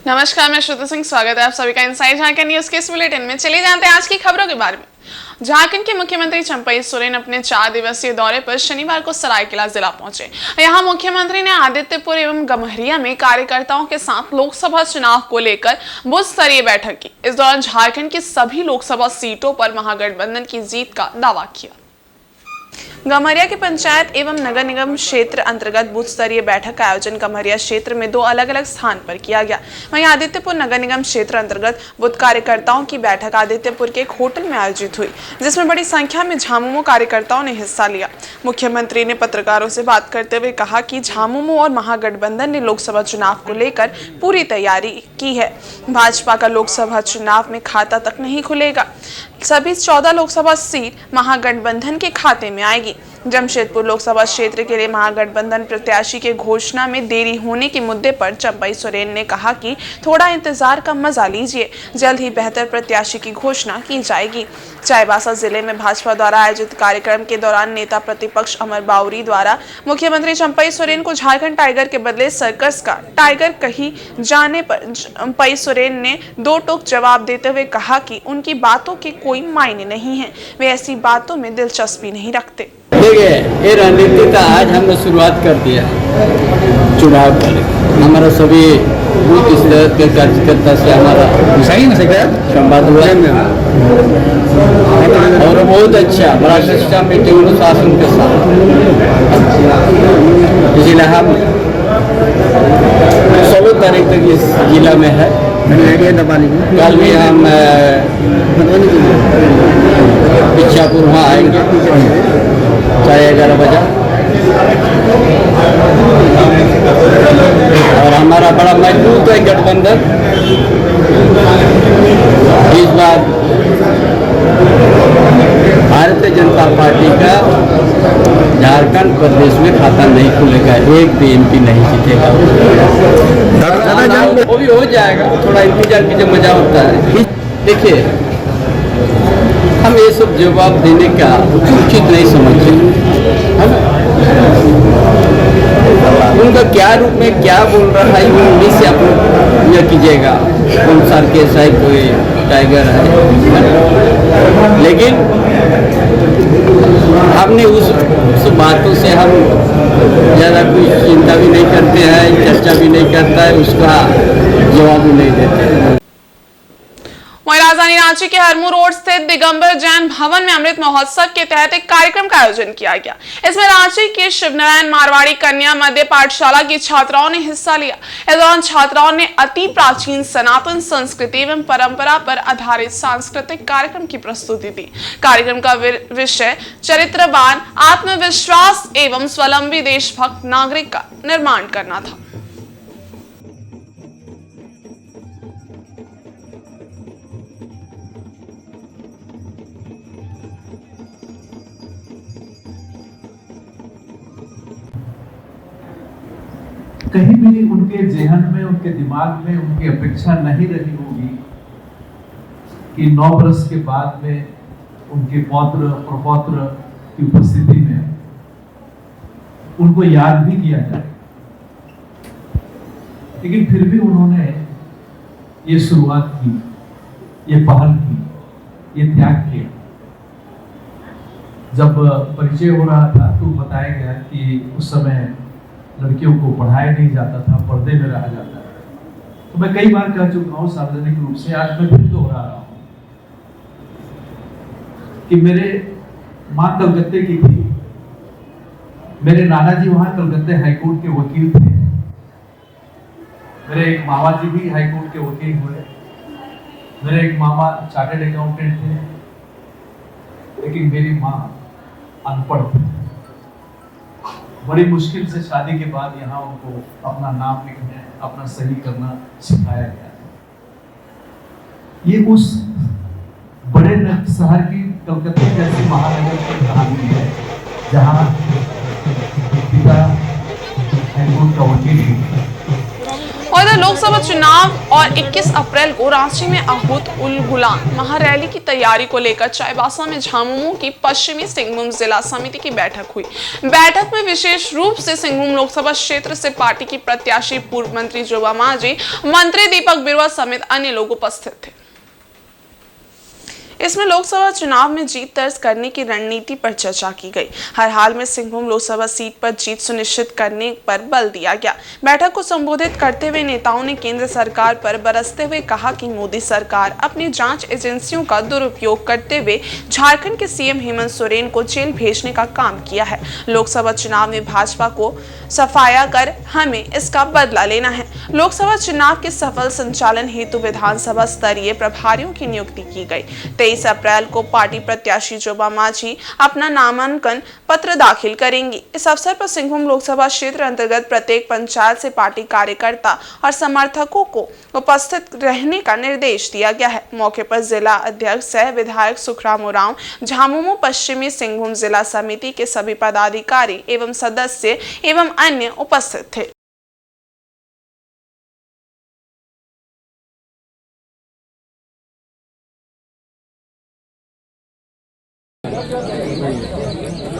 नमस्कार, मैं श्रुति सिंह। स्वागत है आप सभी का इनसाइड झारखंड न्यूज के इस बुलेटिन में। चलिए जानते हैं आज की खबरों के बारे में। झारखंड के मुख्यमंत्री चंपई सोरेन अपने 4 दिवसीय दौरे पर शनिवार को सरायकेला जिला पहुंचे। यहां मुख्यमंत्री ने आदित्यपुर एवं गम्हरिया में कार्यकर्ताओं के साथ लोकसभा चुनाव को लेकर बूथ स्तरीय बैठक की। इस दौरान झारखंड की सभी लोकसभा सीटों पर महागठबंधन की जीत का दावा किया। गम्हरिया के पंचायत एवं नगर निगम क्षेत्र अंतर्गत बूथ स्तरीय बैठक का आयोजन गम्हरिया क्षेत्र में 2 अलग-अलग स्थान पर किया गया। वहीं आदित्यपुर नगर निगम क्षेत्र अंतर्गत बूथ कार्यकर्ताओं की बैठक आदित्यपुर के एक होटल में आयोजित हुई, जिसमें बड़ी संख्या में झामुमो कार्यकर्ताओं ने हिस्सा लिया। मुख्यमंत्री ने पत्रकारों से बात करते हुए कहा कि झामुमो और महागठबंधन ने लोकसभा चुनाव को लेकर पूरी तैयारी की है। भाजपा का लोकसभा चुनाव में खाता तक नहीं खुलेगा। सभी 14 लोकसभा सीट महागठबंधन के खाते में आएगी। जमशेदपुर लोकसभा क्षेत्र के लिए महागठबंधन प्रत्याशी के घोषणा में देरी होने के मुद्दे पर चंपई सोरेन ने कहा कि थोड़ा इंतजार का मजा लीजिए, जल्द ही बेहतर प्रत्याशी की घोषणा की जाएगी। चाईबासा जिले में भाजपा द्वारा आयोजित कार्यक्रम के दौरान नेता प्रतिपक्ष अमर बाउरी द्वारा मुख्यमंत्री चंपई सोरेन को झारखंड टाइगर के बदले सर्कस का टाइगर कही जाने पर चंपई सोरेन ने 2 टूक जवाब देते हुए कहा कि उनकी बातों के कोई मायने नहीं है, वे ऐसी बातों में दिलचस्पी नहीं रखते। देखिए, ये रणनीति का आज हमने शुरुआत कर दिया चुनाव का। हमारा सभी बूथ स्तर के कार्यकर्ता से हमारा संवाद हुआ और बहुत अच्छा बड़ा शिक्षा मीटिंग अनुशासन के साथ, इसलिए हम 16 तारीख तक इस जिला में है। कल भी हम इच्छापुर वहाँ आएंगे 11:30 बजे और हमारा बड़ा मजबूत है गठबंधन। इस बार भारतीय जनता पार्टी का झारखंड प्रदेश में खाता नहीं खुलेगा, एक भी एमपी नहीं जीतेगा। वो भी हो जाएगा, थोड़ा इंतजार कीजिए, मजा होता है। देखिए, हम ये सब जवाब देने का उचित नहीं समझते। उनका क्या रूप में क्या बोल रहा है वो उन्हीं से आप यह कीजिएगा। कौन सा कैसा है, कोई टाइगर है, लेकिन हमने उस बातों से हम ज़्यादा कोई चिंता भी नहीं करते हैं, चर्चा भी नहीं करता है, उसका जवाब भी नहीं देते हैं। वहीं राजधानी रांची के हरमू रोड स्थित दिगंबर जैन भवन में अमृत महोत्सव के तहत एक कार्यक्रम का आयोजन किया गया। इसमें रांची के शिवनारायण मारवाड़ी कन्या मध्य पाठशाला की छात्राओं ने हिस्सा लिया। इस दौरान छात्राओं ने अति प्राचीन सनातन संस्कृति एवं परंपरा पर आधारित सांस्कृतिक कार्यक्रम की प्रस्तुति दी। कार्यक्रम का विषय चरित्रवान, आत्मविश्वास एवं स्वावलंबी देशभक्त नागरिक का निर्माण करना था। कहीं भी उनके जेहन में, उनके दिमाग में उनकी अपेक्षा नहीं रही होगी कि 9 वर्ष के बाद में उनके पौत्र प्रपौत्र की उपस्थिति में उनको याद भी किया जाए, लेकिन फिर भी उन्होंने ये शुरुआत की, ये पहल की, ये त्याग किया। जब परिचय हो रहा था तो बताया गया कि उस समय लड़कियों को पढ़ाया नहीं जाता था, पर्दे में रहा जाता था। तो मैं कई बार कह चुका हूं सार्वजनिक रूप से, आज मैं फिर दोहरा रहा हूं कि मेरे मां कलकत्ते की थी, मेरे नाना जी वहां कलकत्ते हाईकोर्ट के वकील थे, मेरे एक मामा जी भी हाईकोर्ट के वकील हुए, मेरे एक मामा चार्टर्ड अकाउंटेंट थे, लेकिन मेरी मां अनपढ़ थी। बड़ी मुश्किल से शादी के बाद यहाँ उनको अपना नाम लिखना, अपना सही करना सिखाया गया। ये उस बड़े शहर की कलकत्ते जैसे महानगर की कहानी है, जहाँ पिता हाईकोर्ट का वकील थे। और इधर लोकसभा चुनाव और 21 अप्रैल को रांची में आहूत उल गुलान महारैली की तैयारी को लेकर चाईबासा में झामुमो की पश्चिमी सिंहभूम जिला समिति की बैठक हुई। बैठक में विशेष रूप से सिंहभूम लोकसभा क्षेत्र से पार्टी की प्रत्याशी पूर्व मंत्री जोबा मांझी, मंत्री दीपक बिरुवा समेत अन्य लोग उपस्थित थे। इसमें लोकसभा चुनाव में जीत दर्ज करने की रणनीति पर चर्चा की गई। हर हाल में सिंहभूम लोकसभा सीट पर जीत सुनिश्चित करने पर बल दिया गया। बैठक को संबोधित करते हुए नेताओं ने केंद्र सरकार पर बरसते हुए कहा कि मोदी सरकार अपनी जांच एजेंसियों का दुरुपयोग करते हुए झारखंड के सीएम हेमंत सोरेन को जेल भेजने का काम किया है। लोकसभा चुनाव में भाजपा को सफाया कर हमें इसका बदला लेना है। लोकसभा चुनाव के सफल संचालन हेतु विधानसभा स्तरीय प्रभारियों की नियुक्ति की गई। 23 अप्रैल को पार्टी प्रत्याशी जोबा मांझी अपना नामांकन पत्र दाखिल करेंगी। इस अवसर पर सिंहभूम लोकसभा क्षेत्र अंतर्गत प्रत्येक पंचायत से पार्टी कार्यकर्ता और समर्थकों को उपस्थित रहने का निर्देश दिया गया है। मौके पर जिला अध्यक्ष सह विधायक सुखराम उरांव, झामुमो पश्चिमी सिंहभूम जिला समिति के सभी पदाधिकारी एवं सदस्य एवं अन्य उपस्थित थे।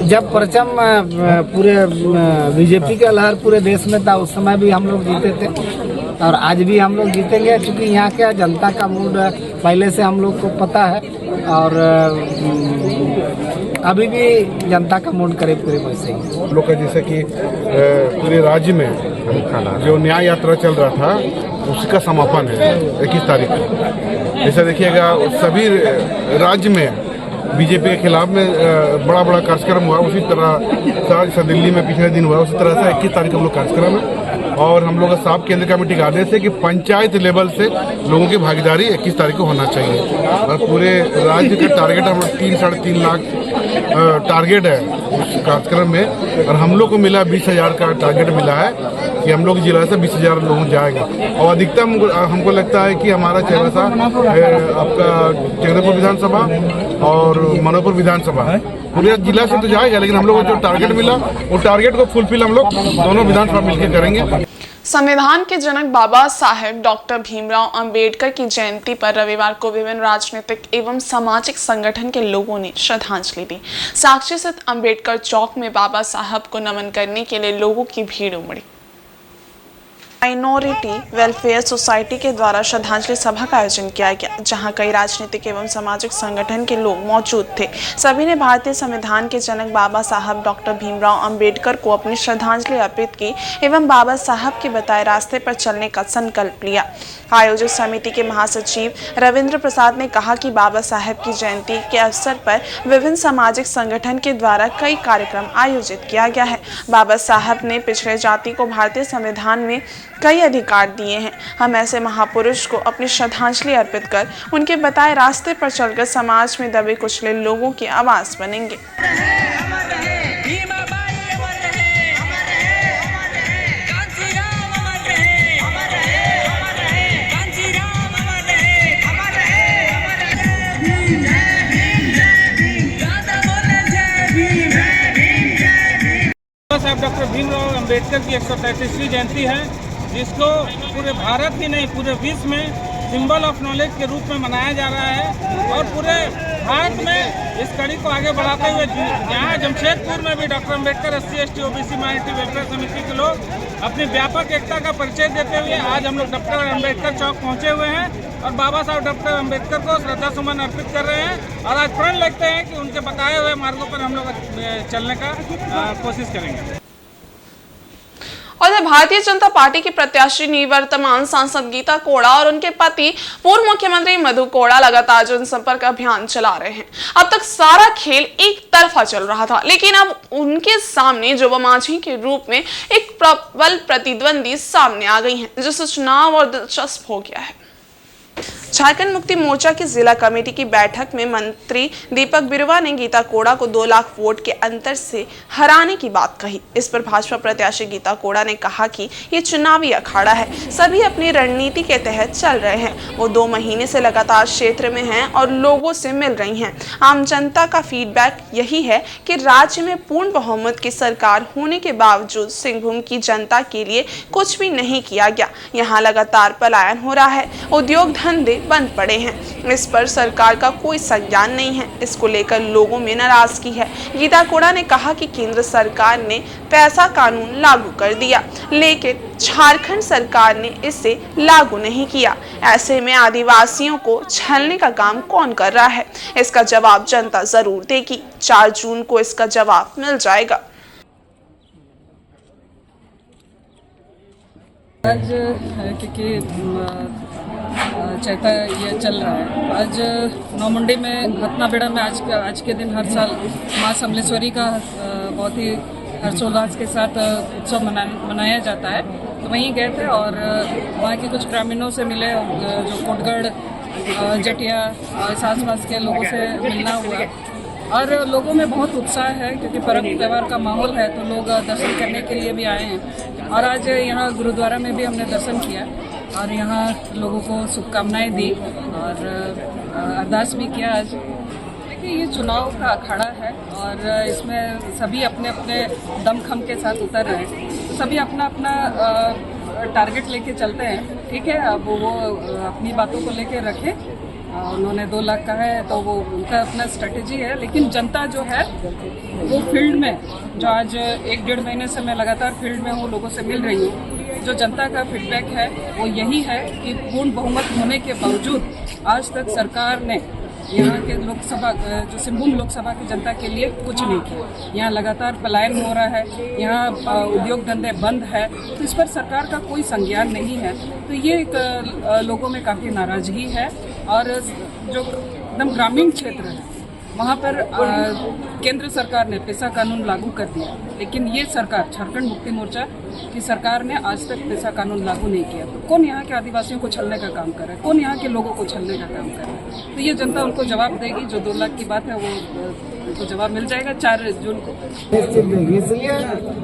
जब परचम पूरे बीजेपी का लहर पूरे देश में था, उस समय भी हम लोग जीते थे और आज भी हम लोग जीतेंगे, क्योंकि यहाँ का जनता का मूड पहले से हम लोग को पता है और अभी भी जनता का मूड करीब करीब वैसे ही। लोग का जैसे कि पूरे राज्य में जो न्याय यात्रा चल रहा था उसका समापन है 21 तारीख को। जैसे देखिएगा सभी राज्य में बीजेपी के खिलाफ में बड़ा बड़ा कार्यक्रम हुआ। उसी तरह जैसे दिल्ली में पिछले दिन हुआ, उसी तरह से 21 तारीख हम लोग कार्यक्रम है और हम लोग का साफ केंद्र कमेटी का आदेश है कि पंचायत लेवल से लोगों की भागीदारी 21 तारीख को होना चाहिए और पूरे राज्य का टारगेट हम लोग 3-3.5 लाख टारगेट है उस कार्यक्रम में और हम लोग को मिला 20,000 का टारगेट मिला है कि हम लोग जिला से 20,000 लोग जाएगा और अधिकतम हमको लगता है कि हमारा चाईबासा आपका चंद्रपुर विधानसभा और मनोपुर विधानसभा है पूरे जिला से तो जाएगा, लेकिन हम लोग को जो टारगेट मिला वो टारगेट को फुलफिल हम लोग दोनों विधानसभा मिलकर करेंगे। संविधान के जनक बाबा साहेब डॉक्टर भीमराव अंबेडकर की जयंती पर रविवार को विभिन्न राजनीतिक एवं सामाजिक संगठन के लोगों ने श्रद्धांजलि दी। साक्षी स्थित अंबेडकर चौक में बाबा साहब को नमन करने के लिए लोगों की भीड़ उमड़ी। माइनॉरिटी वेलफेयर सोसाइटी के द्वारा श्रद्धांजलि सभा का आयोजन किया गया, जहां कई राजनीतिक एवं सामाजिक संगठन के लोग मौजूद थे। सभी ने भारतीय संविधान के जनक बाबा साहब डॉक्टर भीमराव अंबेडकर को अपनी श्रद्धांजलि अर्पित की एवं बाबा साहब के बताए रास्ते पर चलने का संकल्प लिया। आयोजक समिति के महासचिव रविंद्र प्रसाद ने कहा कि बाबा साहब की जयंती के अवसर पर विभिन्न सामाजिक संगठन के द्वारा कई कार्यक्रम आयोजित किया गया है। बाबा साहब ने पिछड़े जाति को भारतीय संविधान में कई अधिकार दिए हैं। हम ऐसे महापुरुष को अपनी श्रद्धांजलि अर्पित कर उनके बताए रास्ते पर चलकर समाज में दबे कुचले लोगों की आवाज बनेंगे। साहब डॉक्टर भीमराव अंबेडकर की 133वीं जयंती है, जिसको पूरे भारत ही नहीं पूरे विश्व में सिंबल ऑफ नॉलेज के रूप में मनाया जा रहा है और पूरे भारत में इस कड़ी को आगे बढ़ाते हुए यहाँ जमशेदपुर में भी doctor Ambedkar SC/ST OBC minority welfare समिति के लोग अपनी व्यापक एकता का परिचय देते हुए आज हम लोग डॉक्टर अंबेडकर चौक पहुँचे हुए हैं और बाबा साहब डॉक्टर अंबेडकर को श्रद्धा सुमन अर्पित कर रहे हैं और आज प्रण लगते हैं कि उनके बताए हुए मार्गों पर हम लोग चलने का कोशिश करेंगे। और भारतीय जनता पार्टी की प्रत्याशी निवर्तमान सांसद गीता कोड़ा और उनके पति पूर्व मुख्यमंत्री मधु कोड़ा लगातार जनसंपर्क अभियान चला रहे हैं। अब तक सारा खेल एक तरफा चल रहा था, लेकिन अब उनके सामने जोबा मांझी के रूप में एक प्रबल प्रतिद्वंदी सामने आ गई हैं, जिससे चुनाव और दिलचस्प हो गया है। झारखंड मुक्ति मोर्चा की जिला कमेटी की बैठक में मंत्री दीपक बिरुवा ने गीता कोड़ा को 2 लाख वोट के अंतर से हराने की बात कही। इस पर भाजपा प्रत्याशी गीता कोड़ा ने कहा कि ये चुनावी अखाड़ा है, सभी अपनी रणनीति के तहत चल रहे हैं। वो 2 महीने से लगातार क्षेत्र में हैं और लोगों से मिल रही हैं। आम जनता का फीडबैक यही है कि राज्य में पूर्ण बहुमत की सरकार होने के बावजूद सिंहभूम की जनता के लिए कुछ भी नहीं किया गया। यहाँ लगातार पलायन हो रहा है, उद्योग धंधे बंद पड़े हैं। इस पर सरकार का कोई संज्ञान नहीं है। इसको लेकर लोगों में नाराजगी है। गीता कोड़ा ने कहा कि केंद्र सरकार ने पैसा कानून लागू कर दिया, लेकिन झारखंड सरकार ने इसे लागू नहीं किया। ऐसे में आदिवासियों को छलने का काम कौन कर रहा है? इसका जवाब जनता जरूर देगी। 4 जून को इसका जवाब मिल जाएगा। आज क्योंकि चैता ये चल रहा है, आज नौमुंडी में हथनाबेड़ा में आज के दिन हर साल माँ समलेश्वरी का बहुत ही हर्षोल्लास के साथ उत्सव मनाया जाता है। तो वहीं गए थे और वहाँ के कुछ ग्रामीणों से मिले, जो कोटगढ़ जटिया इस आसपास के लोगों से मिलना हुआ और लोगों में बहुत उत्साह है क्योंकि पर्व त्यौहार का माहौल है, तो लोग दर्शन करने के लिए भी आए हैं। और आज यहाँ गुरुद्वारा में भी हमने दर्शन किया और यहाँ लोगों को शुभकामनाएं दी और अरदास भी किया। आज देखिए ये चुनाव का अखाड़ा है और इसमें सभी अपने अपने दमखम के साथ उतर रहे हैं, तो सभी अपना अपना टारगेट लेके चलते हैं। ठीक है, अब वो अपनी बातों को लेके रखें। उन्होंने 2 लाख का है तो वो उनका अपना स्ट्रेटेजी है, लेकिन जनता जो है वो फील्ड में, जो आज 1-1.5 महीने से मैं लगातार फील्ड में हूँ, लोगों से मिल रही हूँ, जो जनता का फीडबैक है वो यही है कि पूर्ण बहुमत होने के बावजूद आज तक सरकार ने यहाँ के लोकसभा, जो सिंहभूम लोकसभा की जनता के लिए कुछ नहीं किया। यहाँ लगातार पलायन हो रहा है, यहाँ उद्योग धंधे बंद है, तो इस पर सरकार का कोई संज्ञान नहीं है। तो ये एक लोगों में काफ़ी नाराज़गी है और जो एकदम ग्रामीण क्षेत्र है वहाँ पर केंद्र सरकार ने पेशा कानून लागू कर दिया, लेकिन ये सरकार, झारखंड मुक्ति मोर्चा की सरकार ने आज तक पेशा कानून लागू नहीं किया। तो कौन यहाँ के आदिवासियों को छलने का काम कर रहा है? कौन यहाँ के लोगों को छलने का काम कर रहा है? तो ये जनता उनको जवाब देगी। जो 2 लाख की बात है वो उनको जवाब मिल जाएगा 4 जून को। इसलिए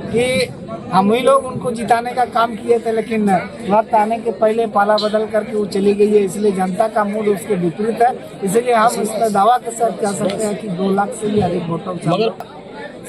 कि हम ही लोग उनको जिताने का काम किए थे, लेकिन वक्त आने के पहले पाला बदल करके वो चली गई है, इसलिए जनता का मूड उसके विपरीत है। इसलिए हम इसका दावा के साथ कह सकते हैं कि 2 लाख से भी अधिक वोटों का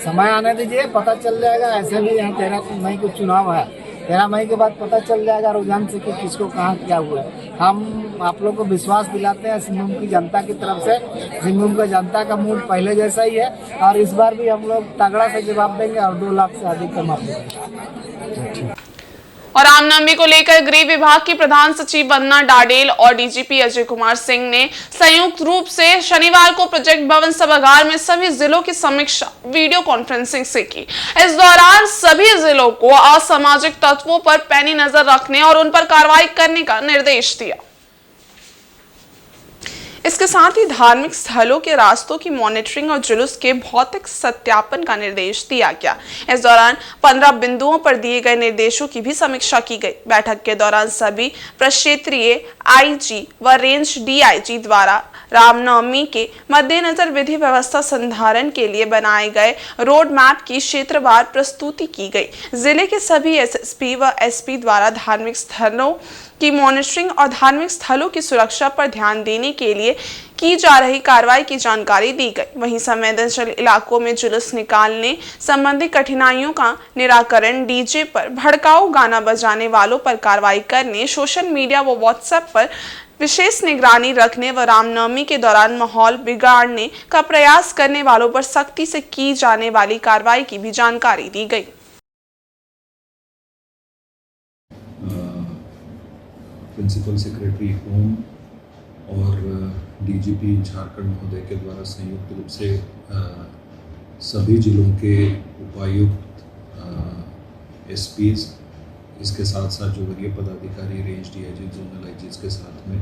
समय आने दीजिए, पता चल जाएगा। ऐसे भी यहाँ 13 मई को चुनाव है, 13 मई के बाद पता चल जाएगा रुझान से कि किसको कहाँ क्या हुआ है। हम आप लोग को विश्वास दिलाते हैं सिंहभूम की जनता की तरफ से। सिंहभूम का जनता का मूड पहले जैसा ही है और इस बार भी हम लोग तगड़ा से जवाब देंगे और 2 लाख से अधिक का मत देंगे। और रामनवमी को लेकर गृह विभाग की प्रधान सचिव वंदना डाडेल और डीजीपी अजय कुमार सिंह ने संयुक्त रूप से शनिवार को प्रोजेक्ट भवन सभागार में सभी जिलों की समीक्षा वीडियो कॉन्फ्रेंसिंग से की। इस दौरान सभी जिलों को असामाजिक तत्वों पर पैनी नजर रखने और उन पर कार्रवाई करने का निर्देश दिया। इसके साथ ही धार्मिक स्थलों के रास्तों की मॉनिटरिंग और जुलूस के भौतिक सत्यापन का निर्देश दिया गया। इस दौरान 15 बिंदुओं पर दिए गए निर्देशों की भी समीक्षा की गई। बैठक के दौरान सभी प्रक्षेत्रीय आईजी व रेंज डीआईजी द्वारा रामनवमी के मद्देनजर विधि व्यवस्था संधारण के लिए बनाए गए रोड मैप की क्षेत्रवार प्रस्तुति की गई। जिले के सभी एसएसपी व एसपी द्वारा धार्मिक स्थलों की मॉनिटरिंग और धार्मिक स्थलों की सुरक्षा पर ध्यान देने के लिए की जा रही कार्रवाई की जानकारी दी गई। वहीं संवेदनशील इलाकों में जुलूस निकालने संबंधी कठिनाइयों का निराकरण, डीजे पर भड़काऊ गाना बजाने वालों पर कार्रवाई करने, सोशल मीडिया व व्हाट्सएप पर विशेष निगरानी रखने व रामनवमी के दौरान माहौल बिगाड़ने का प्रयास करने वालों पर सख्ती से की जाने वाली कार्रवाई की भी जानकारी दी गई। प्रिंसिपल सेक्रेटरी होम और डीजीपी झारखंड महोदय के द्वारा संयुक्त रूप से सभी जिलों के उपायुक्त, एसपीज, इसके साथ साथ जो वरीय पदाधिकारी, रेंज डीआईजी, जोनल आईजीज के साथ में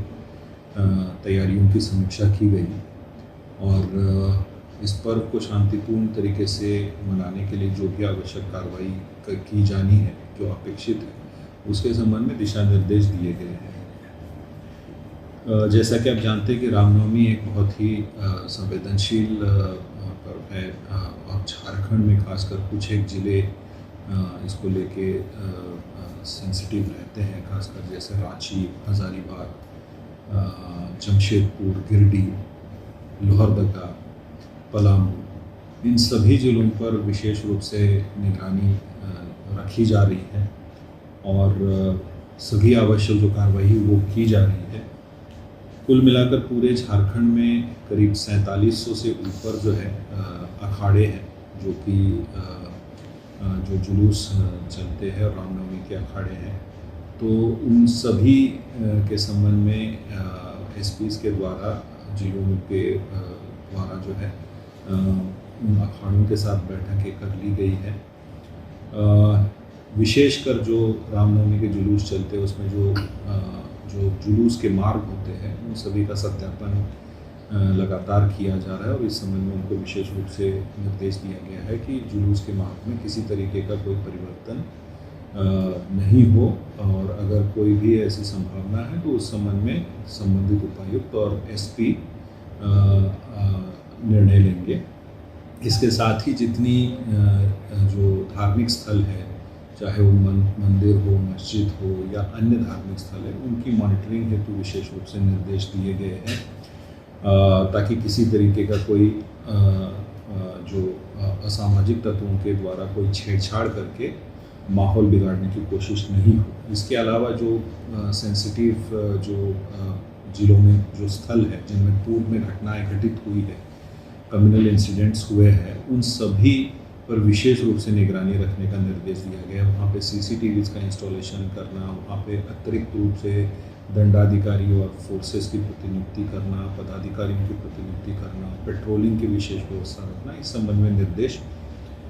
तैयारियों की समीक्षा की गई और इस पर्व को शांतिपूर्ण तरीके से मनाने के लिए जो भी आवश्यक कार्रवाई की जानी है, जो अपेक्षित है, उसके संबंध में दिशा निर्देश दिए गए हैं। जैसा कि आप जानते हैं कि रामनवमी एक बहुत ही संवेदनशील पर्व है और झारखंड में खासकर कुछ एक ज़िले इसको लेके सेंसिटिव रहते हैं, खासकर जैसे रांची, हजारीबाग, जमशेदपुर, गिरिडीह, लोहरदगा, पलामू, इन सभी ज़िलों पर विशेष रूप से निगरानी रखी जा रही है और सभी आवश्यक जो कार्रवाई वो की जा रही है। कुल मिलाकर पूरे झारखंड में करीब 4700 से ऊपर जो है अखाड़े हैं जो कि जो जुलूस चलते हैं, रामनवमी के अखाड़े हैं। तो उन सभी के संबंध में एसपीज़ के द्वारा जिलों के द्वारा जो है उन अखाड़ों के साथ बैठकें कर ली गई है। विशेषकर जो रामनवमी के जुलूस चलते हैं उसमें जो जुलूस के मार्ग होते हैं उन सभी का सत्यापन लगातार किया जा रहा है और इस संबंध में उनको विशेष रूप से निर्देश दिया गया है कि जुलूस के मार्ग में किसी तरीके का कोई परिवर्तन नहीं हो और अगर कोई भी ऐसी संभावना है तो उस संबंध में संबंधित उपायुक्त और एसपी निर्णय लेंगे। इसके साथ ही जितनी जो धार्मिक स्थल है, चाहे वो मंदिर हो, मस्जिद हो या अन्य धार्मिक स्थल है, उनकी मॉनिटरिंग हेतु विशेष रूप से निर्देश दिए गए हैं ताकि किसी तरीके का कोई जो असामाजिक तत्वों के द्वारा कोई छेड़छाड़ करके माहौल बिगाड़ने की कोशिश नहीं हो। इसके अलावा जो सेंसिटिव जो जिलों में जो स्थल है जिनमें पूर्व में घटनाएं घटित हुई है, कम्युनल इंसिडेंट्स हुए हैं, उन सभी पर विशेष रूप से निगरानी रखने का निर्देश दिया गया है। वहाँ पे सीसीटीवीज़ का इंस्टॉलेशन करना, वहाँ पे अतिरिक्त रूप से दंडाधिकारी और फोर्सेस की प्रतिनियुक्ति करना, पदाधिकारियों की प्रतिनियुक्ति करना, पेट्रोलिंग की विशेष व्यवस्था रखना, इस संबंध में निर्देश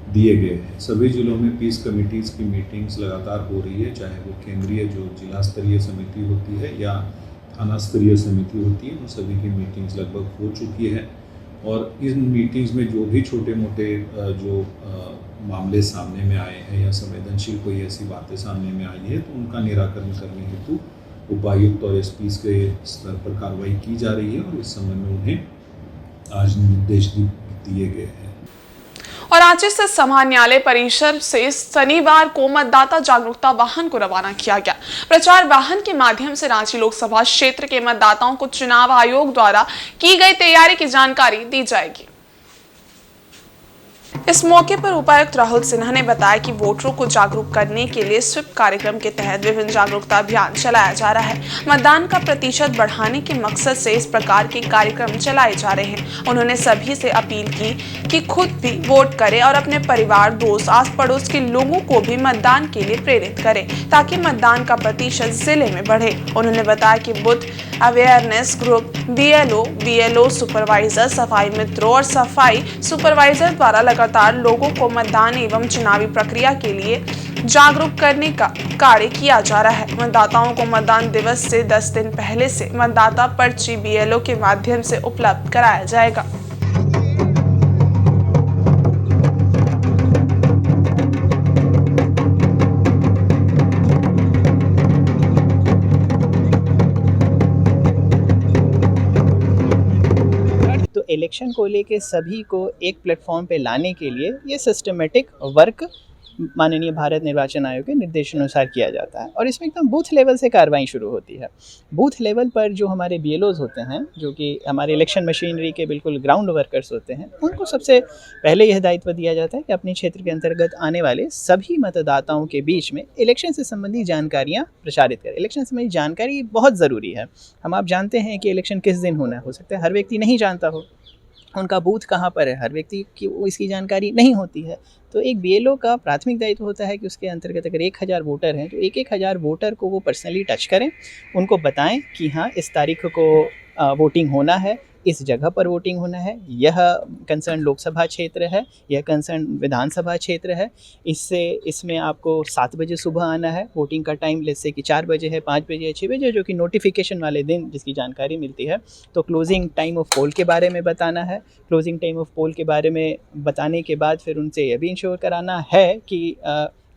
दिए गए हैं। सभी जिलों में पीस कमिटीज़ की मीटिंग्स लगातार हो रही है, चाहे वो केंद्रीय जो जिला स्तरीय समिति होती है या थाना स्तरीय समिति होती है, उन सभी की मीटिंग्स लगभग हो चुकी है और इन मीटिंग्स में जो भी छोटे मोटे जो मामले सामने में आए हैं या संवेदनशील कोई ऐसी बातें सामने में आई है तो उनका निराकरण करने हेतु उपायुक्त और एसपीज़ के स्तर पर कार्रवाई की जा रही है और इस संबंध में उन्हें आज निर्देश दिए गए हैं। और रांची से समान न्यायालय परिसर से शनिवार को मतदाता जागरूकता वाहन को रवाना किया गया। प्रचार वाहन के माध्यम से रांची लोकसभा क्षेत्र के मतदाताओं को चुनाव आयोग द्वारा की गई तैयारी की जानकारी दी जाएगी। इस मौके पर उपायुक्त राहुल सिन्हा ने बताया कि वोटरों को जागरूक करने के लिए स्वीप कार्यक्रम के तहत विभिन्न जागरूकता अभियान चलाया जा रहा है। मतदान का प्रतिशत बढ़ाने के मकसद से इस प्रकार के कार्यक्रम चलाए जा रहे हैं। उन्होंने सभी से अपील की कि खुद भी वोट करें और अपने परिवार, दोस्त, आस पड़ोस के लोगों को भी मतदान के लिए प्रेरित करें ताकि मतदान का प्रतिशत जिले में बढ़े। उन्होंने बताया कि booth awareness group, BLO supervisor, सफाई मित्रों और सफाई सुपरवाइजर द्वारा लगातार लोगों को मतदान एवं चुनावी प्रक्रिया के लिए जागरूक करने का कार्य किया जा रहा है। मतदाताओं को मतदान दिवस से 10 दिन पहले से मतदाता पर्ची बीएलओ के माध्यम से उपलब्ध कराया जाएगा। इलेक्शन को लेके सभी को एक प्लेटफॉर्म पे लाने के लिए ये सिस्टमेटिक वर्क माननीय भारत निर्वाचन आयोग के निर्देशानुसार किया जाता है और इसमें एकदम बूथ लेवल से कार्रवाई शुरू होती है। बूथ लेवल पर जो हमारे बीएलओज होते हैं, जो कि हमारे इलेक्शन मशीनरी के बिल्कुल ग्राउंड वर्कर्स होते हैं, उनको सबसे पहले यह दायित्व दिया जाता है कि अपने क्षेत्र के अंतर्गत आने वाले सभी मतदाताओं के बीच में इलेक्शन से संबंधी जानकारियाँ प्रचारित करें। इलेक्शन से संबंधी जानकारी बहुत ज़रूरी है। हम आप जानते हैं कि इलेक्शन किस दिन होना है, हो सकता है हर व्यक्ति नहीं जानता हो उनका बूथ कहाँ पर है, हर व्यक्ति की इसकी जानकारी नहीं होती है। तो एक बीएलओ का प्राथमिक दायित्व होता है कि उसके अंतर्गत अगर 1000 वोटर हैं तो 1000 वोटर को वो पर्सनली टच करें, उनको बताएं कि हाँ इस तारीख को वोटिंग होना है, इस जगह पर वोटिंग होना है, यह कंसर्न लोकसभा क्षेत्र है, यह कंसर्न विधानसभा क्षेत्र है, इसमें आपको 7 बजे सुबह आना है, वोटिंग का टाइम जैसे कि 4 बजे है, 5 बजे है, 6 बजे जो कि नोटिफिकेशन वाले दिन जिसकी जानकारी मिलती है। तो क्लोजिंग टाइम ऑफ पोल के बारे में बताना है। क्लोजिंग टाइम ऑफ पोल के बारे में बताने के बाद फिर उनसे यह भी इंश्योर कराना है कि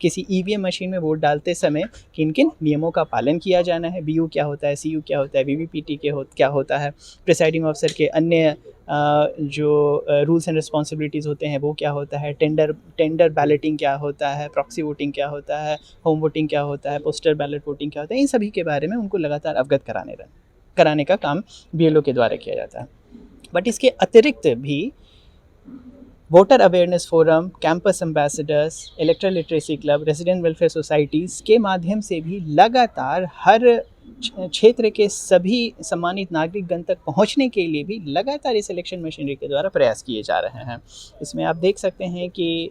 किसी ईवीएम मशीन में वोट डालते समय किन किन नियमों का पालन किया जाना है, बीयू क्या होता है, सीयू क्या होता है, वीवीपीटी क्या होता है, प्रिसाइडिंग ऑफिसर के अन्य जो रूल्स एंड रिस्पॉन्सिबिलिटीज़ होते हैं वो क्या होता है, टेंडर बैलेटिंग क्या होता है, प्रॉक्सी वोटिंग क्या होता है, होम वोटिंग क्या होता है, पोस्टल बैलेट वोटिंग क्या होता है, इन सभी के बारे में उनको लगातार अवगत कराने का काम बीएलओ के द्वारा किया जाता है। बट इसके अतिरिक्त भी voter awareness forum, campus ambassadors, electoral literacy club, resident welfare societies के माध्यम से भी लगातार हर क्षेत्र के सभी सम्मानित नागरिकगण तक पहुंचने के लिए भी लगातार इस इलेक्शन मशीनरी के द्वारा प्रयास किए जा रहे हैं। इसमें आप देख सकते हैं कि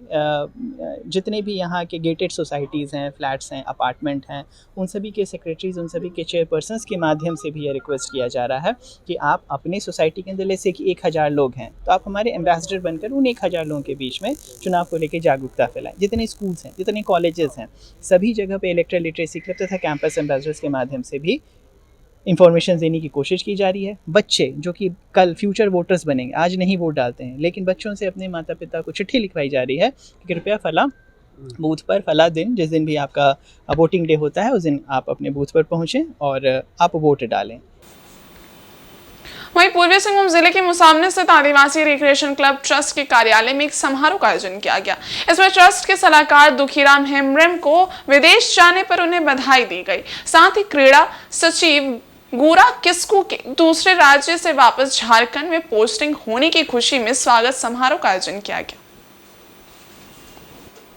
जितने भी यहाँ के गेटेड सोसाइटीज़ हैं, फ्लैट्स हैं, अपार्टमेंट हैं, उन सभी के सेक्रेटरीज, उन सभी के चेयरपर्सन्स के माध्यम से भी यह रिक्वेस्ट किया जा रहा है कि आप अपनी सोसाइटी के अंदर जैसे कि 1000 लोग हैं तो आप हमारे एम्बेसडर बनकर उन 1000 लोगों के बीच में चुनाव को लेकर जागरूकता फैलाएं। जितने स्कूल्स हैं, जितने कॉलेजेस हैं, सभी जगह पे इलेक्ट्रल लिटरेसी क्लब तथा कैंपस एम्बेसडर्स के माध्यम से भी इंफॉर्मेशन देने की कोशिश की जा रही है। बच्चे जो कि कल फ्यूचर वोटर्स बनेंगे, आज नहीं वोट डालते हैं, लेकिन बच्चों से अपने माता पिता को चिट्ठी लिखवाई जा रही है कि कृपया फला बूथ पर फला दिन, जिस दिन भी आपका वोटिंग डे होता है, उस दिन आप अपने बूथ पर पहुँचें और आप वोट डालें। वहीं पूर्वी सिंहभूम जिले के मुसामने स्थित आदिवासी रिक्रिएशन क्लब ट्रस्ट के कार्यालय में एक समारोह का आयोजन किया गया। इसमें ट्रस्ट के सलाहकार दुखीराम हेम्ब्रम को विदेश जाने पर उन्हें बधाई दी गई। साथ ही क्रीड़ा सचिव गुरा किस्कू के दूसरे राज्य से वापस झारखंड में पोस्टिंग होने की खुशी में स्वागत समारोह का आयोजन किया गया।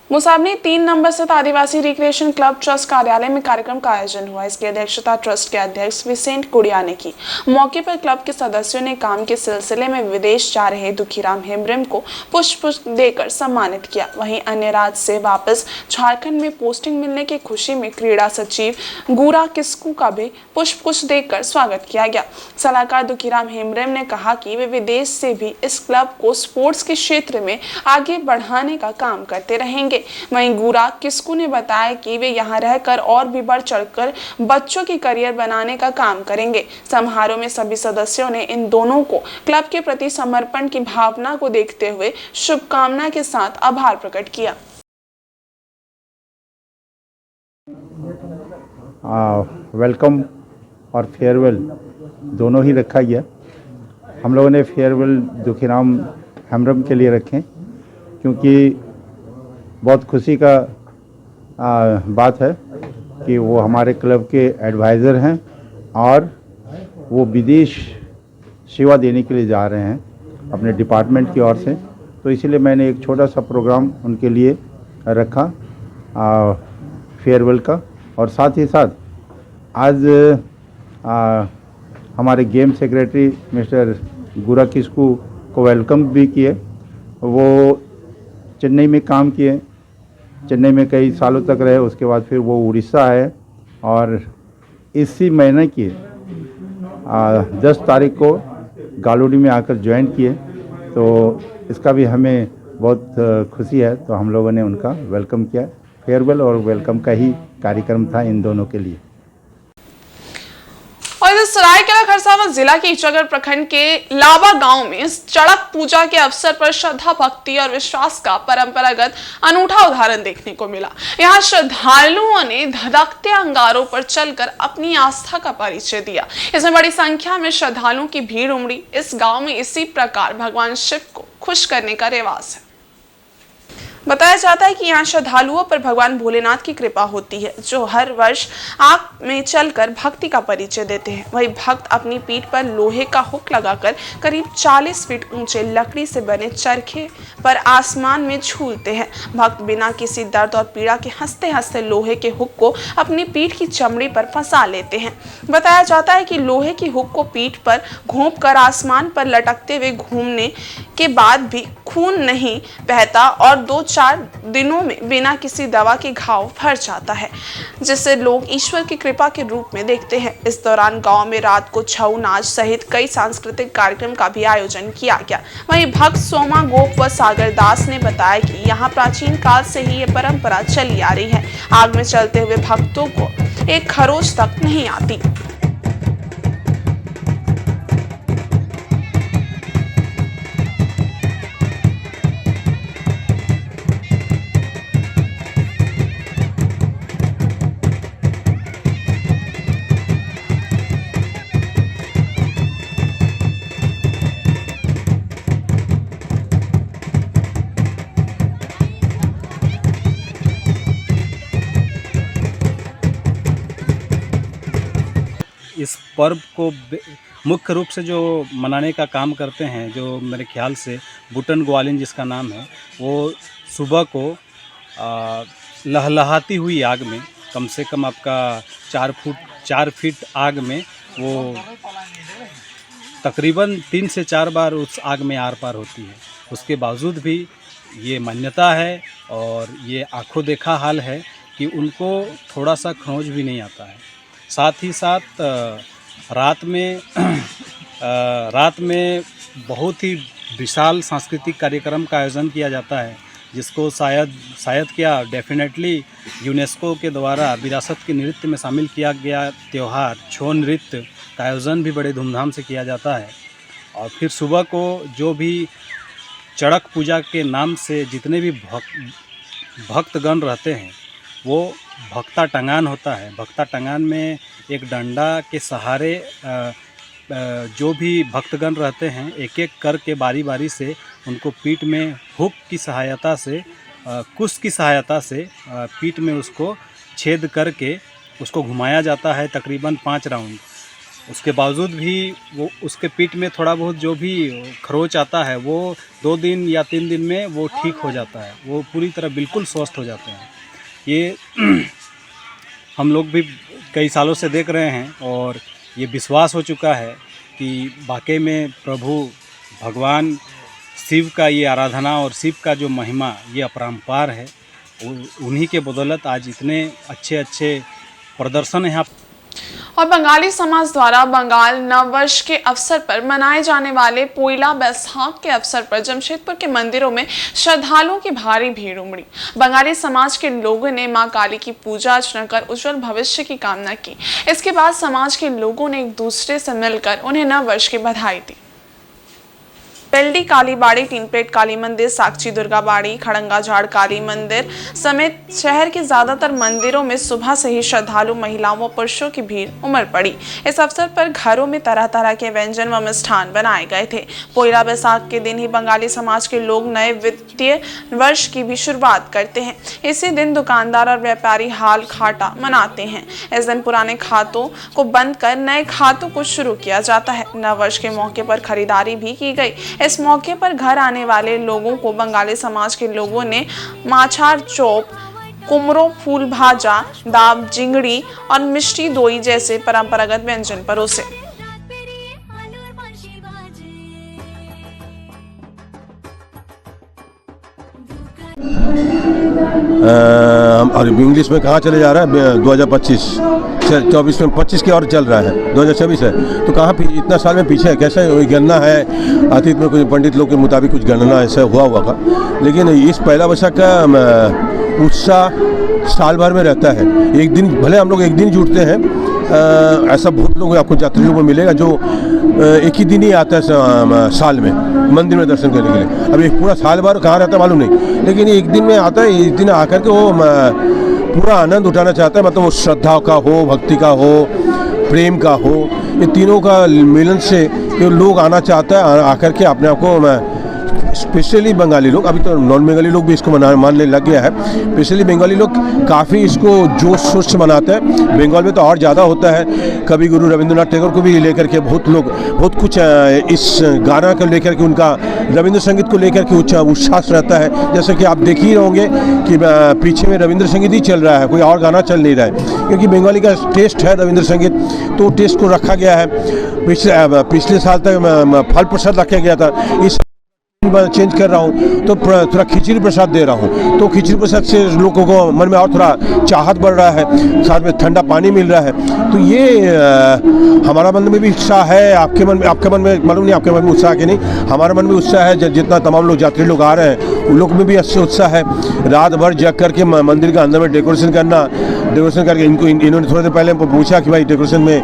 मुसामनी 3 नंबर स्थित आदिवासी रिक्रिएशन क्लब ट्रस्ट कार्यालय में कार्यक्रम का आयोजन हुआ। इसकी अध्यक्षता ट्रस्ट के अध्यक्ष विसेंट कुड़िया ने की। मौके पर क्लब के सदस्यों ने काम के सिलसिले में विदेश जा रहे दुखीराम हेम्ब्रम को पुष्प देकर सम्मानित किया। वहीं अन्य राज्य से वापस झारखंड में पोस्टिंग मिलने की खुशी में क्रीड़ा सचिव गुरा किस्कू का भी पुष्प देकर स्वागत किया गया। सलाहकार दुखीराम हेम्ब्रम ने कहा कि वे विदेश से भी इस क्लब को स्पोर्ट्स के क्षेत्र में आगे बढ़ाने का काम करते रहेंगे। वहीं गुरा किस्कू ने बताया कि वे यहां रहकर और भी बढ़ चढ़कर बच्चों की करियर बनाने का काम करेंगे। समारोह में सभी सदस्यों ने इन दोनों को क्लब के प्रति समर्पण की भावना को देखते हुए शुभकामना के साथ आभार प्रकट किया। वेलकम और फेयरवेल दोनों ही रखा गया। हम लोगों ने फेयरवेल दुखीराम हेम्ब्रम के लिए रखें क्योंकि बहुत खुशी का बात है कि वो हमारे क्लब के एडवाइज़र हैं और वो विदेश सेवा देने के लिए जा रहे हैं अपने डिपार्टमेंट की ओर से। तो इसीलिए मैंने एक छोटा सा प्रोग्राम उनके लिए रखा फेयरवेल का। और साथ ही साथ आज हमारे गेम सेक्रेटरी मिस्टर गुरा किस्कू को वेलकम भी किए। वो चेन्नई में काम किए, चेन्नई में कई सालों तक रहे, उसके बाद फिर वो उड़ीसा आए और इसी महीने की 10 तारीख को गालूडी में आकर ज्वाइन किए। तो इसका भी हमें बहुत खुशी है। तो हम लोगों ने उनका वेलकम किया। फेयरवेल और वेलकम का ही कार्यक्रम था इन दोनों के लिए। और इधर सरायकेला खरसावां जिला के इचागढ़ प्रखंड के लावा गांव में चड़क पूजा के अवसर पर श्रद्धा, भक्ति और विश्वास का परंपरागत अनूठा उदाहरण देखने को मिला। यहां श्रद्धालुओं ने धधकते अंगारों पर चलकर अपनी आस्था का परिचय दिया। इसमें बड़ी संख्या में श्रद्धालुओं की भीड़ उमड़ी। इस गांव में इसी प्रकार भगवान शिव को खुश करने का रिवाज है। बताया जाता है कि यहाँ श्रद्धालुओं पर भगवान भोलेनाथ की कृपा होती है, जो हर वर्ष आग में चलकर भक्ति का परिचय देते हैं। वही भक्त अपनी पीठ पर लोहे का हुक लगाकर करीब 40 फीट ऊंचे लकड़ी से बने चरखे पर आसमान में झूलते हैं। भक्त बिना किसी दर्द और पीड़ा के हंसते हंसते लोहे के हुक को अपनी पीठ की चमड़ी पर फंसा लेते हैं। बताया जाता है कि लोहे की हुक को पीठ पर घोंप कर आसमान पर लटकते हुए घूमने के बाद भी खून नहीं बहता और 2-4 दिनों में बिना किसी दवा के घाव भर जाता है, जिसे लोग ईश्वर की कृपा के रूप में देखते हैं। इस दौरान गांव में रात को छऊ नाच सहित कई सांस्कृतिक कार्यक्रम का भी आयोजन किया गया। वहीं भक्त सोमा गोप व सागर दास ने बताया कि यहाँ प्राचीन काल से ही ये परंपरा चली आ रही है। आग में चलते हुए भक्तों को एक खरोच तक नहीं आती। इस पर्व को मुख्य रूप से जो मनाने का काम करते हैं, जो मेरे ख्याल से बुटन ग्वालिन जिसका नाम है, वो सुबह को लहलहाती हुई आग में, कम से कम आपका 4 फीट आग में वो तकरीबन 3 से 4 बार उस आग में आर पार होती है। उसके बावजूद भी ये मान्यता है और ये आंखों देखा हाल है कि उनको थोड़ा सा खरोंच भी नहीं आता है। साथ ही साथ रात में बहुत ही विशाल सांस्कृतिक कार्यक्रम का आयोजन किया जाता है, जिसको शायद क्या डेफिनेटली यूनेस्को के द्वारा विरासत के नृत्य में शामिल किया गया त्यौहार छौ नृत्य का आयोजन भी बड़े धूमधाम से किया जाता है। और फिर सुबह को जो भी चड़क पूजा के नाम से जितने भी भक्तगण रहते हैं, वो भक्ता टंगान होता है। भक्ता टंगान में एक डंडा के सहारे जो भी भक्तगण रहते हैं, एक एक करके बारी बारी से उनको पीठ में हुक की सहायता से, कुश की सहायता से पीठ में उसको छेद करके उसको घुमाया जाता है तकरीबन 5 राउंड। उसके बावजूद भी वो उसके पीठ में थोड़ा बहुत जो भी खरोच आता है, वो 2 दिन या 3 दिन में वो ठीक हो जाता है, वो पूरी तरह बिल्कुल स्वस्थ हो जाते हैं। ये हम लोग भी कई सालों से देख रहे हैं और ये विश्वास हो चुका है कि वाकई में प्रभु भगवान शिव का ये आराधना और शिव का जो महिमा ये अपरंपार है। उन्हीं के बदौलत आज इतने अच्छे प्रदर्शन यहाँ। और बंगाली समाज द्वारा बंगाल नववर्ष के अवसर पर मनाए जाने वाले पोइला बैसाख के अवसर पर जमशेदपुर के मंदिरों में श्रद्धालुओं की भारी भीड़ उमड़ी। बंगाली समाज के लोगों ने मां काली की पूजा अर्चना कर उज्जवल भविष्य की कामना की। इसके बाद समाज के लोगों ने एक दूसरे से मिलकर उन्हें नववर्ष की बधाई दी। बेल्डी काली बाड़ी, टीनपेट काली मंदिर, साक्षी दुर्गा बाड़ी, खड़ंगा झाड़ काली मंदिर समेत शहर के ज्यादातर मंदिरों में सुबह से ही श्रद्धालु महिलाओं व पुरुषों की भीड़ उमड़ पड़ी। इस अवसर पर घरों में तरह तरह के व्यंजन व मिष्ठान बनाए गए थे। पोइला बैसाख के दिन ही बंगाली समाज के लोग नए वित्तीय वर्ष की भी शुरुआत करते हैं। इसी दिन दुकानदार और व्यापारी हाल खाटा मनाते हैं। इस दिन पुराने खातों को बंद कर नए खातों को शुरू किया जाता है। नववर्ष के मौके पर खरीदारी भी की गई। इस मौके पर घर आने वाले लोगों को बंगाली समाज के लोगों ने माछार चोप, कुमरो फूल भाजा, दाब जिंगड़ी और मिष्टी दोई जैसे परंपरागत व्यंजन परोसे। और इंग्लिश में कहाँ चले जा रहा है 2024 में 25 की और चल रहा है, 2026 है, तो कहाँ इतना साल में पीछे है? कैसे गणना है? अतीत में कुछ पंडित लोग के मुताबिक कुछ गणना ऐसा हुआ था, लेकिन इस पहला बैसाख का उत्साह साल भर में रहता है। एक दिन भले हम लोग एक दिन जुटते हैं, ऐसा बहुत लोग आपको यात्री लोगों में मिलेगा जो एक ही दिन ही आता है साल में मंदिर में दर्शन करने के लिए। अब एक पूरा साल भर कहाँ रहता है मालूम नहीं, लेकिन एक दिन में आता है। एक दिन आकर के वो पूरा आनंद उठाना चाहता है, मतलब वो श्रद्धा का हो, भक्ति का हो, प्रेम का हो, ये तीनों का मिलन से जो लोग आना चाहता है, आकर के अपने आप को, स्पेशली बंगाली लोग, अभी तो नॉन बंगाली लोग भी इसको मानने लग गया है, स्पेशली बंगाली लोग काफ़ी इसको जोश शोर से मनाते हैं। बंगाल में तो और ज़्यादा होता है। कवि गुरु रविंद्रनाथ टैगोर को भी लेकर के बहुत लोग बहुत कुछ इस गाना को लेकर के, उनका रविंद्र संगीत को लेकर के उच्छ्वास रहता है। जैसे कि आप देख ही रहोगे कि पीछे में रविंद्र संगीत ही चल रहा है, कोई और गाना चल नहीं रहा है, क्योंकि बंगाली का टेस्ट है रविंद्र संगीत, तो टेस्ट को रखा गया है। पिछले साल तक फल प्रसाद रखा गया था, इस चेंज कर रहा हूँ तो थोड़ा खिचड़ी प्रसाद दे रहा हूँ, तो खिचड़ी प्रसाद से लोगों को मन में और थोड़ा चाहत बढ़ रहा है, साथ में ठंडा पानी मिल रहा है। तो ये हमारा मन में भी उत्साह है, आपके मन में मालूम नहीं आपके मन में उत्साह कि नहीं, हमारे मन में उत्साह है। जितना तमाम लोग यात्री लोग आ रहे हैं उन लोग में भी अच्छे उत्साह है। रात भर जग करके मंदिर के अंदर में डेकोरेशन करके इन्होंने थोड़ी देर पहले पूछा कि भाई डेकोरेशन में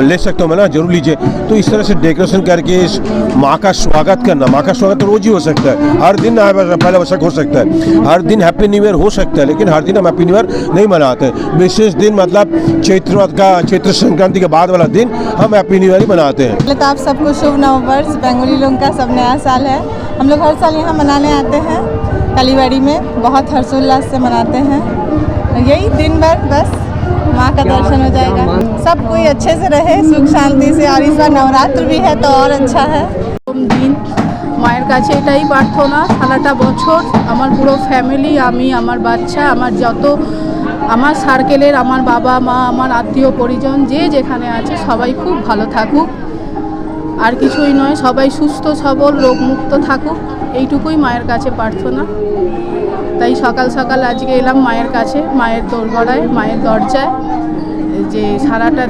ले सकते हो, मैं ना जरूर लीजिए। तो इस तरह से डेकोरेशन करके इस माँ का स्वागत करना, माँ का स्वागत तो रोज ही हो सकता है, हर दिन पहला बैसाख हो सकता है, हर दिन हैप्पी न्यू ईयर हो सकता है, लेकिन हर दिन हम हैप्पी न्यू ईयर नहीं मनाते हैं। विशेष दिन मतलब चैत्र संक्रांति के बाद वाला दिन हम हैप्पी न्यू ईयर ही मनाते हैं। पहले तो आप सबको शुभ नववर्ष। बंगाली लोगों का सब नया साल है। हम लोग हर साल यहाँ मनाने आते हैं कालीबाड़ी में, बहुत हर्षोल्लास से मनाते हैं। यही दिन भर बस माँ का दर्शन हो जाएगा। सब कोई अच्छे से रहे, सुख शांति से, और इस बार नवरात्र भी है तो और अच्छा है। दिन মায়ের কাছে এটাই প্রার্থনা, সারাটা বছর আমার পুরো ফ্যামিলি, আমি আমার বাচ্চা, আমার যত আমার সার্কেলের আমার বাবা মা, আমার আত্মীয় পরিজন যে যেখানে আছে সবাই খুব ভালো থাকুক, আর কিছুই নয়, সবাই সুস্থ সবল রোগমুক্ত থাকুক, এইটুকুই মায়ের কাছে প্রার্থনা। তাই সকাল সকাল আজকে এলাম মায়ের কাছে, মায়ের দোরগড়ায়, মায়ের দরজায়, যে সারাটা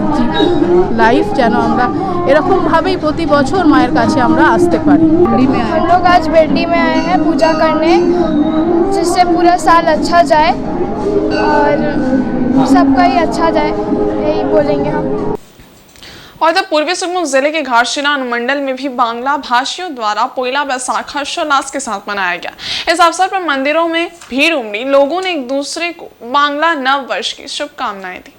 লাইফ যেন আমরা এরকমভাবেই প্রতি বছর মায়ের কাছে আমরা আসতে পারি। हम लोग आज बेटी में आए हैं पूजा करने, जिससे पूरा साल अच्छा जाए और सबका ही अच्छा जाए, यही बोलेंगे हम। और इधर पूर्वी सिंहभूम जिले के घाटशिला अनुमंडल में भी बांग्ला भाषियों द्वारा पोइला बैसाख हर्षोल्लास के साथ मनाया गया। इस अवसर पर मंदिरों में भीड़ उमड़ी, लोगों ने एक दूसरे को बांग्ला नव वर्ष की शुभकामनाएं दी।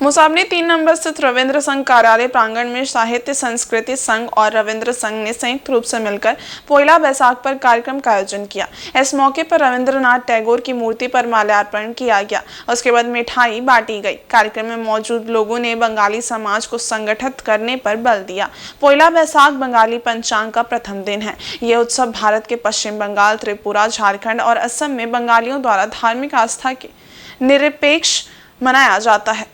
मुसाबनी 3 नंबर स्थित रविंद्र संघ कार्यालय प्रांगण में साहित्य संस्कृति संघ और रविंद्र संघ ने संयुक्त रूप से मिलकर पोइला बैसाख पर कार्यक्रम का आयोजन किया। इस मौके पर रविंद्रनाथ टैगोर की मूर्ति पर माल्यार्पण किया गया। उसके बाद मिठाई बांटी गई। कार्यक्रम में मौजूद लोगों ने बंगाली समाज को संगठित करने पर बल दिया। पोइला बैसाख बंगाली पंचांग का प्रथम दिन है। ये उत्सव भारत के पश्चिम बंगाल, त्रिपुरा, झारखंड और असम में बंगालियों द्वारा धार्मिक आस्था के निरपेक्ष मनाया जाता है।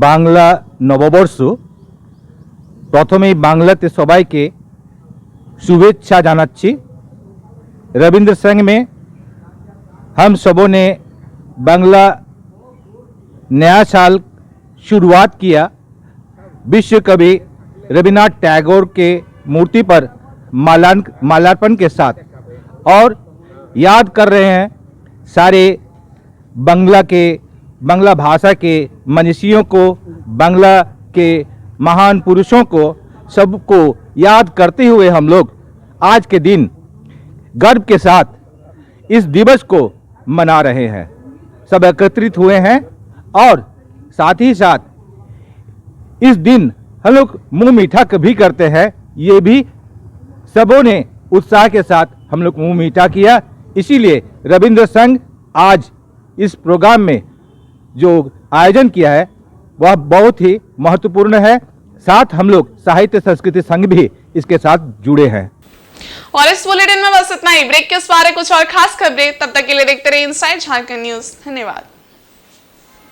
বাংলা নববর্ষ, প্রথমেই বাংলাতে সবাইকে শুভেচ্ছা জানাচ্ছি। रविंद्र संघ में हम सबों ने बांग्ला नया साल शुरुआत किया विश्व कवि रविन्द्रनाथ टैगोर के मूर्ति पर माल्यार्पण के साथ, और याद कर रहे हैं सारे बांग्ला भाषा के मनीषियों को, बांग्ला के महान पुरुषों को, सबको याद करते हुए हम लोग आज के दिन गर्व के साथ इस दिवस को मना रहे हैं। सब एकत्रित हुए हैं और साथ ही साथ इस दिन हम लोग मुंह मीठा भी करते हैं। ये भी सबों ने उत्साह के साथ हम लोग मुंह मीठा किया। इसीलिए रविंद्र संघ आज इस प्रोग्राम में जो आयोजन किया है वह बहुत ही महत्वपूर्ण है। साथ हम लोग साहित्य संस्कृति संघ भी इसके साथ जुड़े हैं। और इस बुलेटिन में बस इतना ही। ब्रेक के उस पार कुछ और खास खबरें, तब तक के लिए देखते रहिए इनसाइड झारखंड न्यूज। धन्यवाद।